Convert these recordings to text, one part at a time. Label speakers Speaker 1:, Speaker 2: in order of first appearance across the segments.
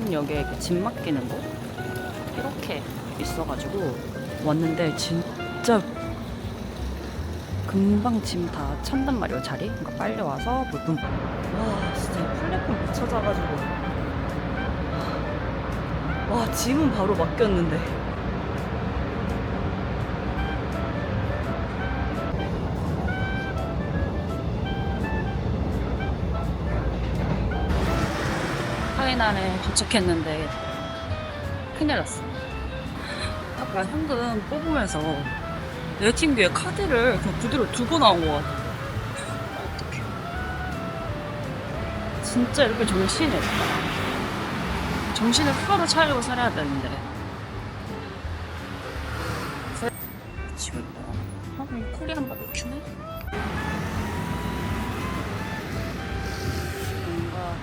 Speaker 1: 웨이팅역에 이렇게 짐 맡기는 곳 이렇게 있어가지고 왔는데 진짜 금방 짐 다 찬단 말이에요, 자리. 그러니까 빨리 와서 물품. 와, 진짜 플랫폼 못 찾아가지고. 와, 짐은 바로 맡겼는데. 타이난에 도착했는데 큰일 났어. 아까 현금 뽑으면서 웨이팅기에 카드를 그냥 그대로 두고 나온 것 같아. 어떡해. 진짜 이렇게 정신을 풀어도 차리고 살아야 되는데. 지금 뭐 하긴 코리안 바비큐네? 뭔가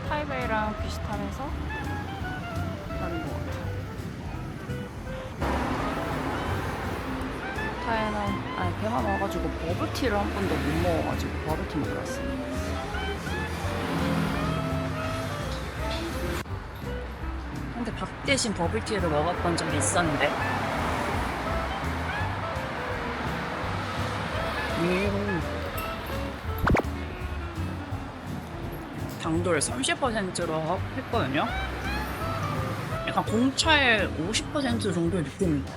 Speaker 1: 타이베이랑 비슷하면서 다른 것 같아. 타이난 배만 와가지고 버블티를 한 번도 못 먹어가지고 버블티 먹으러 왔어. 근데 밥 대신 버블티를 먹었던 적이 있었는데 당도를 30%로 했거든요. 약간 공차의 50% 정도의 느낌입니다.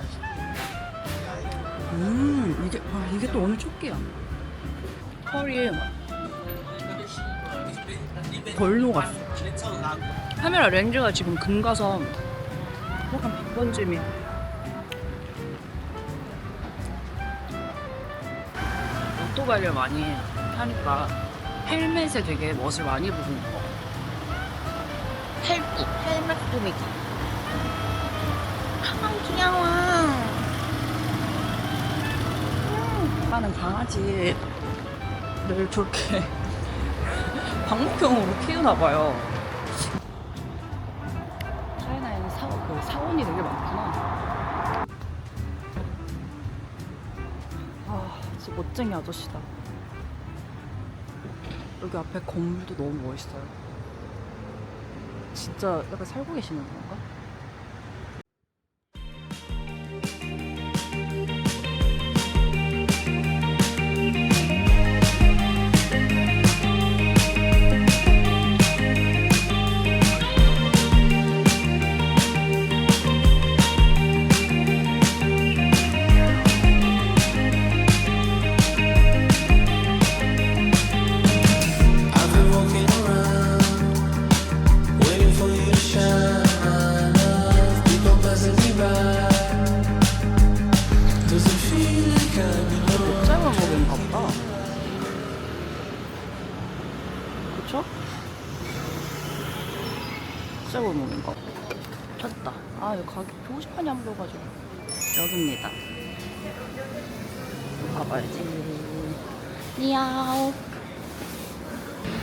Speaker 1: 이게 또 오늘 첫 끼야. 털이 덜 녹았어. 카메라 렌즈가 지금 금가서 약간 빛번짐이. 오토바이를 많이 타니까 헬멧에 되게 멋을 많이 부리는 거. 헬멧 꾸미기. 아, 귀여워. 하는 강아지를 저렇게 방목형으로 키우나봐요. 차이나에는 사원이 되게 많구나. 아, 진짜 멋쟁이 아저씨다. 여기 앞에 건물도 너무 멋있어요. 진짜 약간 살고 계시는 건가? 목잘만 먹인가 보다. 그쵸? 목잘만 먹인가 보다. 찾았다. 아, 여기 가게 표지판이 안 보여가지고. 여기입니다. 가봐야지. 니아오.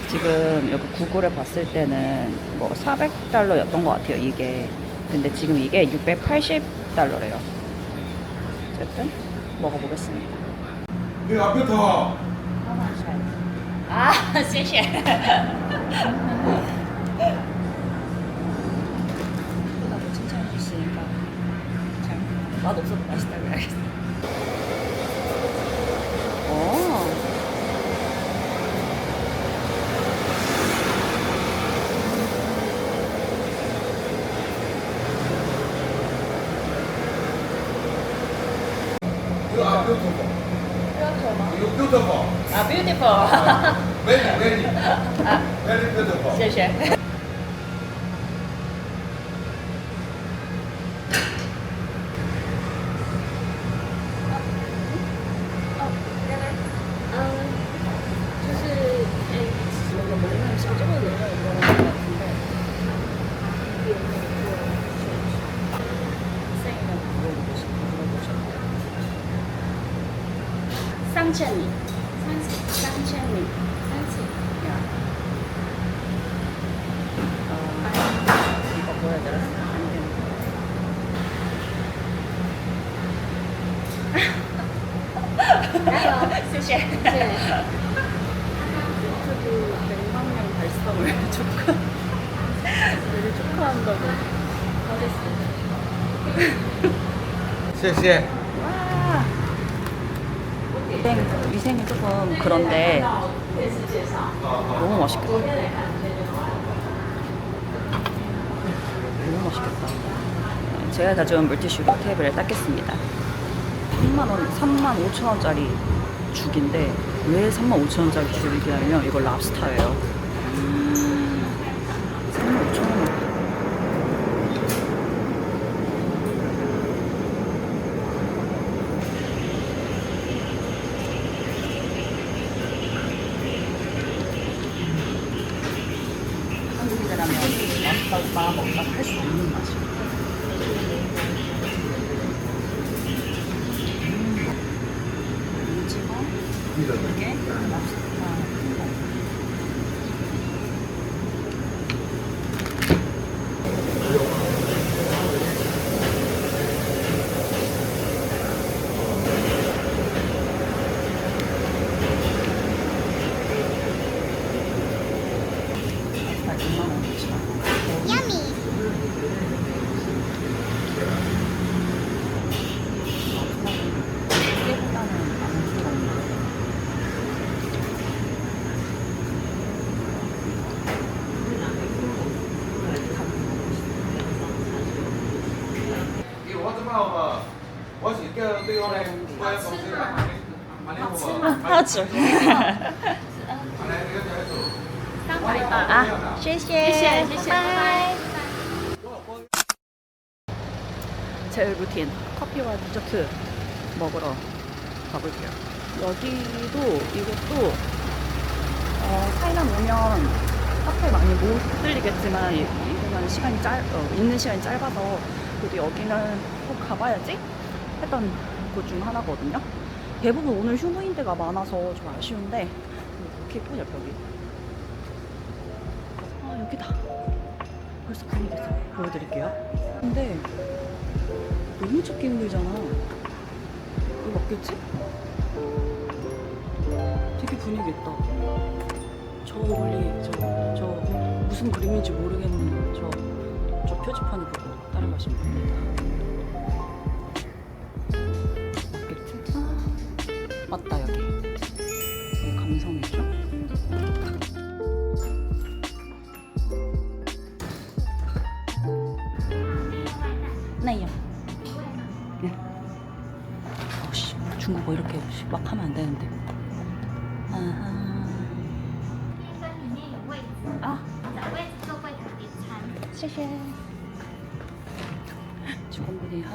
Speaker 1: 지금 여기 구글에 봤을 때는 뭐 400달러였던 것 같아요, 이게. 근데 지금 이게 680달러래요. 어쨌든 먹어보겠습니다.
Speaker 2: 네, 앞에 더.
Speaker 1: 아, 谢谢. 나도 칭찬해 주시니까 잘 맛없어도 맛있다고 해야겠어.
Speaker 2: You are beautiful. You beautiful.
Speaker 1: 아, beautiful.
Speaker 2: Very beautiful.
Speaker 1: 谢谢. 삼천리. 이거 보여드렸어. 안 돼. 谢谢. 유튜브 100만 명 달성을 조금
Speaker 3: 한다고. 잘했어.
Speaker 2: 谢谢。
Speaker 1: 와. 위생이 조금 그런데 너무 맛있겠다. 너무 맛있겠다. 제가 가져온 물티슈로 테이블에 닦겠습니다. 35,000원짜리 죽인데 왜 35,000원짜리 죽이냐면 이거 랍스타예요. 35,000원. 한국이라면 맛있다 먹다 할 수 없는 맛이에요. 오징어, 이게 랍스타 흰거. 한 2만 원. 이게보다는 안 부러운데. 하죠.
Speaker 3: 300바.
Speaker 1: 아, 谢谢.
Speaker 3: 谢谢. 바이바이.
Speaker 1: 제 루틴 커피와 디저트 먹으러 가볼게요. 여기도 이것도 타이난 오면 카페 많이 못 들리겠지만 이거는 시간이 있는 시간이 짧아서 그래도 여기는 꼭 가봐야지 했던 곳 중 하나거든요. 대부분 오늘 휴무인 데가 많아서 좀 아쉬운데 이렇게 예쁘냐 여기. 아 여기다. 벌써 분위기 있어. 보여드릴게요. 근데 너무 찾기 힘들잖아. 이거 맞겠지? 되게 분위기 있다. 저 멀리 저 무슨 그림인지 모르겠는 저 표지판을 보고 따라가시면 됩니다. 맞겠지? 아, 맞다 여기. 여기 감성이죠? 네요. 어씨 중국어 이렇게 막 하면 안 되는데. 아하.
Speaker 4: 里面有位置，
Speaker 1: 아,
Speaker 4: 找位置坐柜台点餐。
Speaker 1: 谢谢. 직원분이 한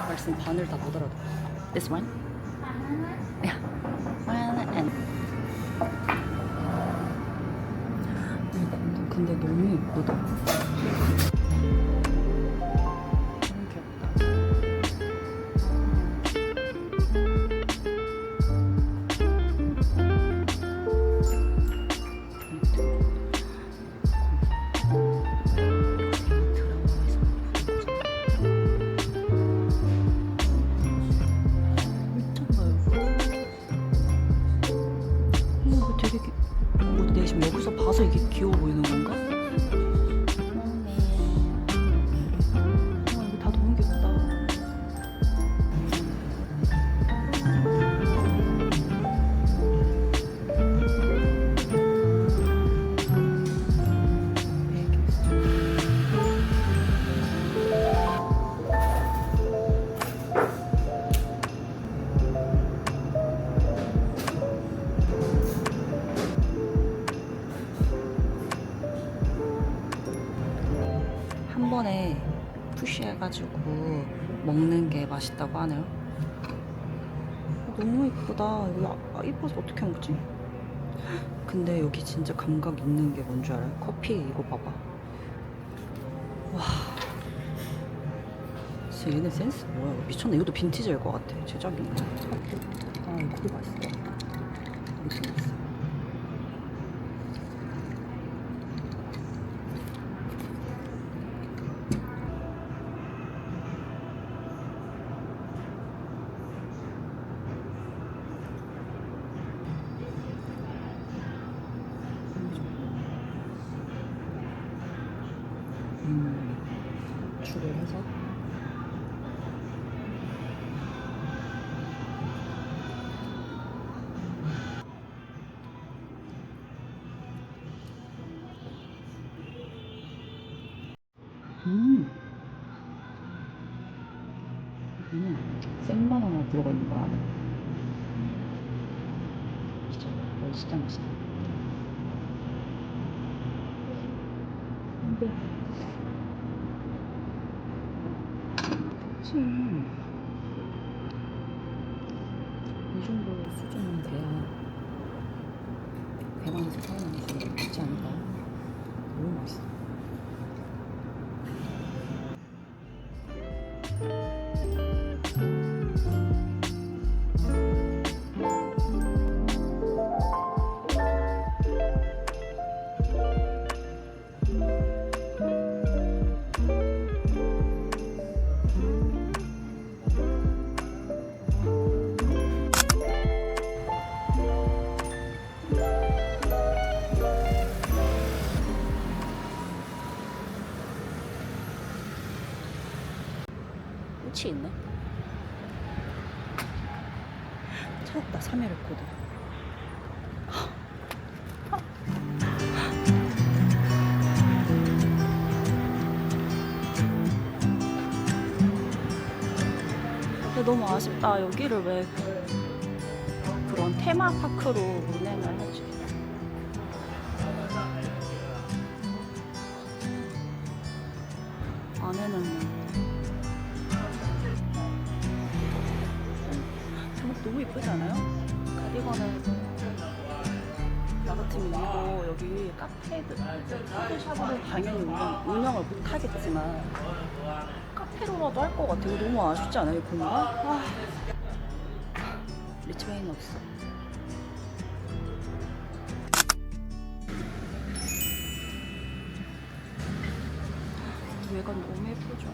Speaker 1: 말씀 반을 다 못 알아듣어. This one? Yeah. One and. 근데 너무 예쁘다. 너무 귀엽다. 이거 되게 내가 지금 여기서 봐서 이게 귀여워 보이는 건가? 이거 다 너무 귀엽다. 한 번에 푸시해가지고 먹는 게 맛있다고 하네요. 너무 이쁘다. 이거 이뻐서 어떻게 먹지? 근데 여기 진짜 감각 있는 게 뭔 줄 알아요? 커피 이거 봐봐. 와. 진짜 얘네 센스 뭐야? 미쳤네. 이것도 빈티지일 것 같아. 제작인가? 아 이거 맛있다. 이거 맛있어. 구축을 해서 생바나나 들어가 있는 거 안에. 진짜 맛있다. 근데 이 정도 수준은 돼야 대만에서 살아남을 수 있지 않을까? 너무 맛있어. 꽃이 있네. 찾았다. 3일 코드. 근데 너무 아쉽다. 여기를 왜 그런 테마파크로 운행을 하지? 안에는 너무 예쁘지 않아요? 가디건을 나 같으면 이거 여기 카페샵으로 당연히 운영을 못 하겠지만 카페로라도 할 것 같아. 이거 너무 아쉽지 않아요? 이 공간? 아, 리치웨이는 없어. 외관 너무 예쁘죠?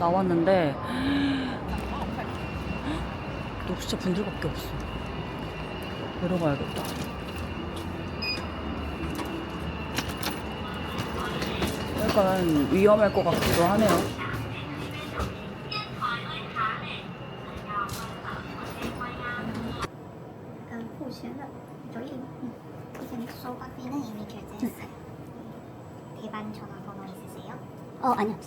Speaker 1: 나왔는데 너 진짜 분들밖에 없어. 내려가야겠다. 약간 위험할 것 같기도 하네요.
Speaker 4: 付钱的左右이제 소박비는 이미 결제했어요. 대반 전화번호 있으세요?
Speaker 3: 아니요.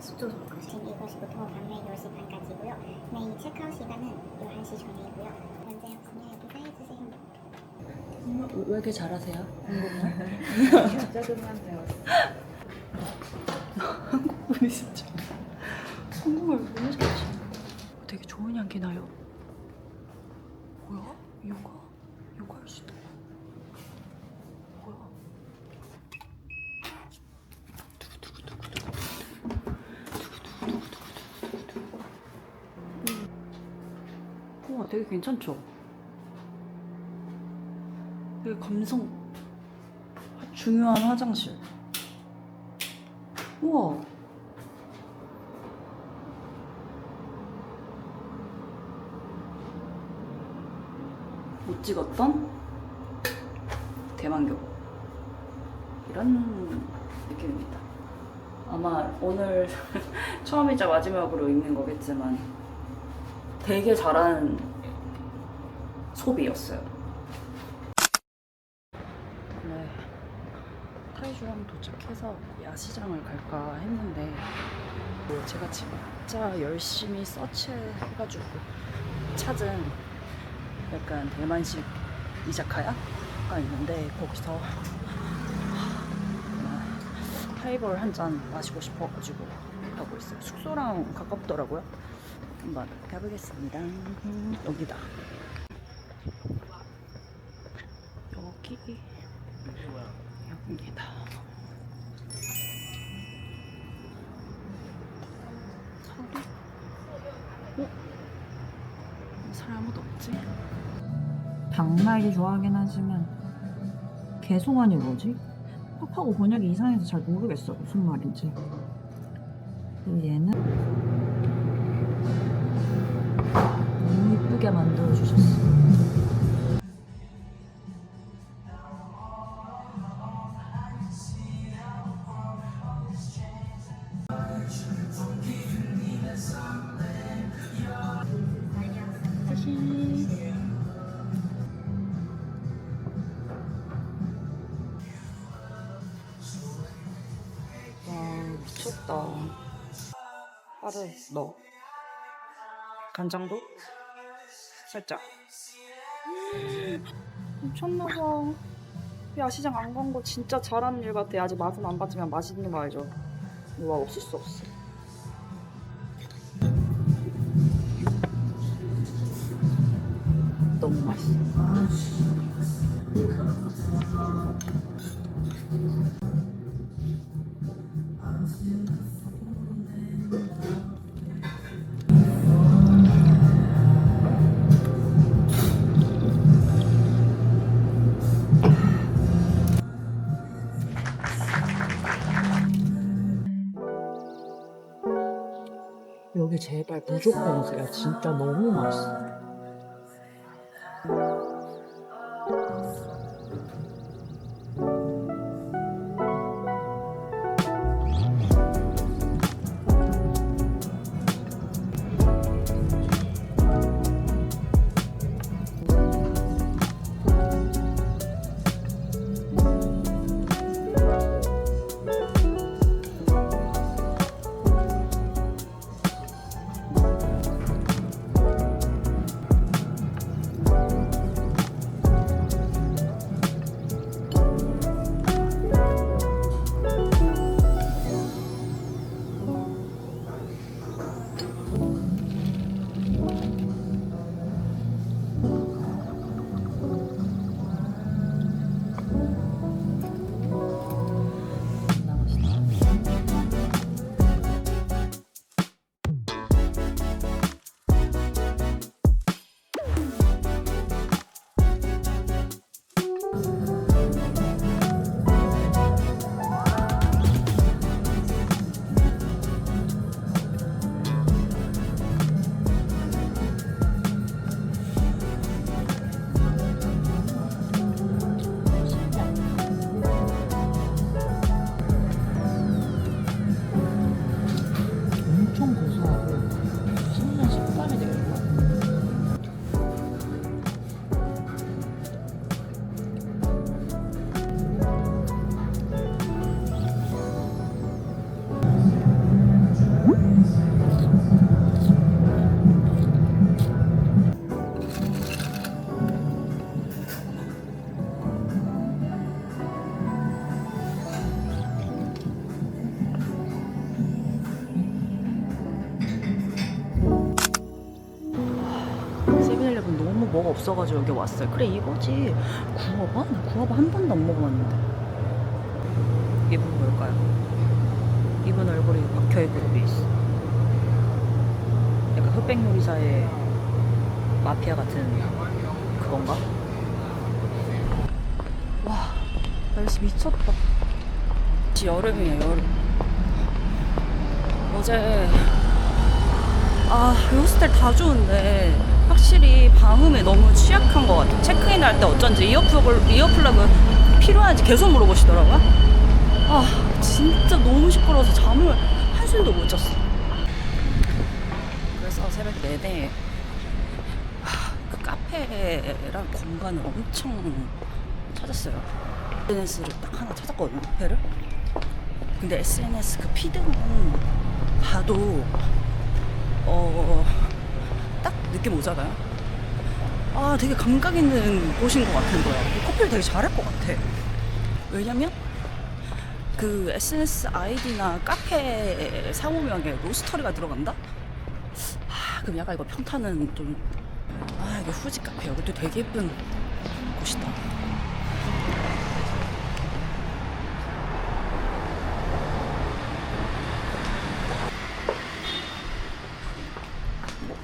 Speaker 4: 숙소 지금 이것이 보통 밤에 10시 반까지고요. 내일 체크아웃 시간은 11시 전이고요. 문제 없으면 여기 사해주세요.
Speaker 1: 왜 이렇게 잘하세요?
Speaker 3: 조금만 배웠어.
Speaker 1: 한국분이 진짜 한국말 너무 잘하시. 되게 좋은 향기 나요. 뭐야? 요가 할 수 있다. 뭐야? 우와, 되게 괜찮죠? 되게 감성 중요한 화장실. 우와. 못 찍었던 대만교 이런 느낌입니다. 아마 오늘 처음이자 마지막으로 입는 거겠지만 되게 잘하는 소비였어요. 네, 타이주랑 도착해서 야시장을 갈까 했는데 제가 진짜 열심히 서치해가지고 찾은 약간 대만식 이자카야가 있는데 거기서 하이볼 한 잔 마시고 싶어가지고 가고 있어요. 숙소랑 가깝더라고요. 한번 가보겠습니다. 여기다. 여기다. 사리? 사람 아무도 없지?
Speaker 5: 당나귀 좋아하긴 하지만 개송아니 뭐지? 팝하고 번역이 이상해서 잘 모르겠어 무슨 말인지. 그리고 얘는 너무 이쁘게 만들어 주셨어.
Speaker 1: 미쳤다. 파를 넣어. 간장도 살짝. 미쳤나봐. 야시장 안 간 거 진짜 잘하는 일 같아. 아직 맛은 안 봤지만 맛있는 거 알죠? 이거 없을 수 없어. 너무 맛있어.
Speaker 5: 여기 제발 무조건 오세요. 진짜 너무 맛있어. 엄청 고소하고 씹는 식감이 되게 좋아.
Speaker 1: 세븐일레븐 너무 뭐가 없어가지고 여기 왔어요. 그래 이거지. 구워봐? 나 구워봐 한 번도 안 먹어봤는데. 이분 뭘까요? 이분 얼굴이 박혀있고 여기 있어. 약간 흑백 요리사의 마피아 같은 그건가? 와 날씨 미쳤다. 여름이에요 여름. 어제 이 호스텔 다 좋은데 확실히 방음에 너무 취약한 것 같아요. 체크인 할 때 어쩐지 이어플러그 필요한지 계속 물어보시더라고요. 아, 진짜 너무 시끄러워서 잠을 한숨도 못 잤어. 그래서 새벽 내내 그 카페랑 공간을 엄청 찾았어요. SNS를 딱 하나 찾았거든요, 카페를. 근데 SNS 그 피드만 봐도 딱 느낌 오잖아요. 아, 되게 감각 있는 곳인 것 같은 거야. 커피를 되게 잘할 것 같아. 왜냐면 그 SNS 아이디나 카페 상호명에 로스터리가 들어간다? 아, 그럼 약간 이거 평타는 좀, 아, 이게 후지 카페. 여기도 되게 예쁜 곳이다.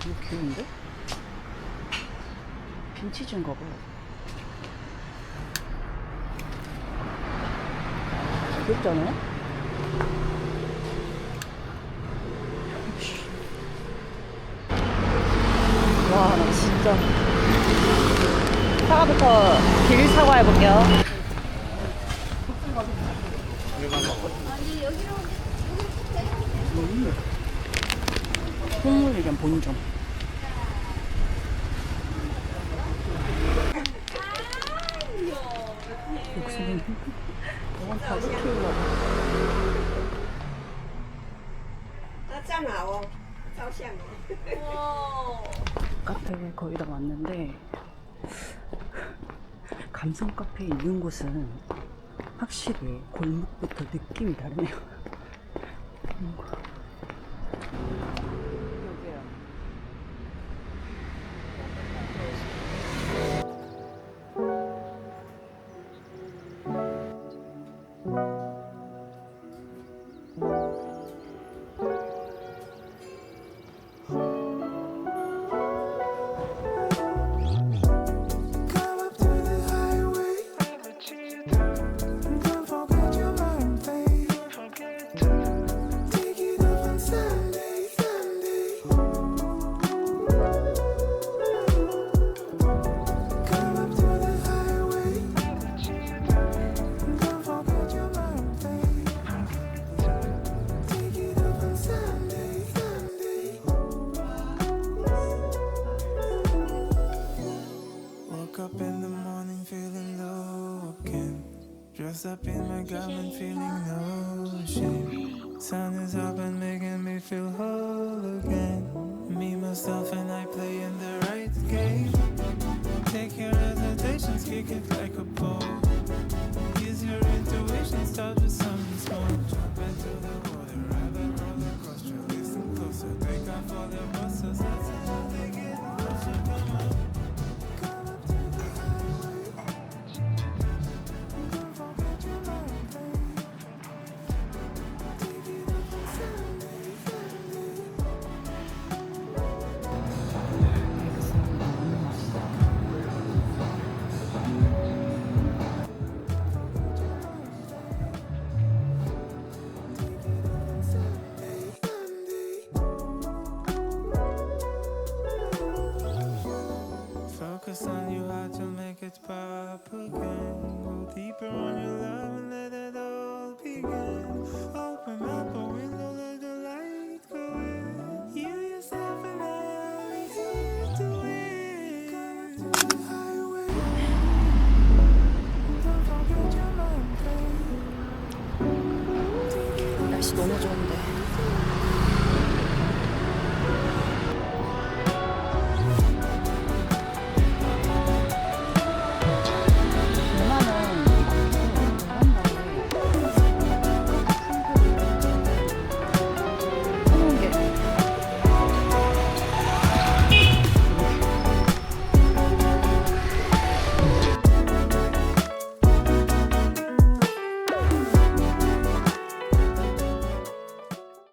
Speaker 1: 이거 귀여운데? 빈티지인가 봐. 귀엽잖아요? 와, 나 진짜. 사과부터 길 사과해볼게요. 콩물이랑 본점. 목소리. 이건 다 시키려고. 카페에 거의 다 왔는데 감성 카페에 있는 곳은 확실히 골목부터 느낌이 다르네요. 여기요.
Speaker 6: Up in the morning feeling low again. Dressed up in my garment feeling no shame. Sun is up and making me feel whole again. Me, myself and I playing the right game. Take your hesitations, kick it like a ball. Use your intuition, start with something small. Jump into the water, ride that roller coaster. Listen closer, take off all the muscles. That's how they get closer, come on. Focus on you, how to make it pop again. Go deeper on your life.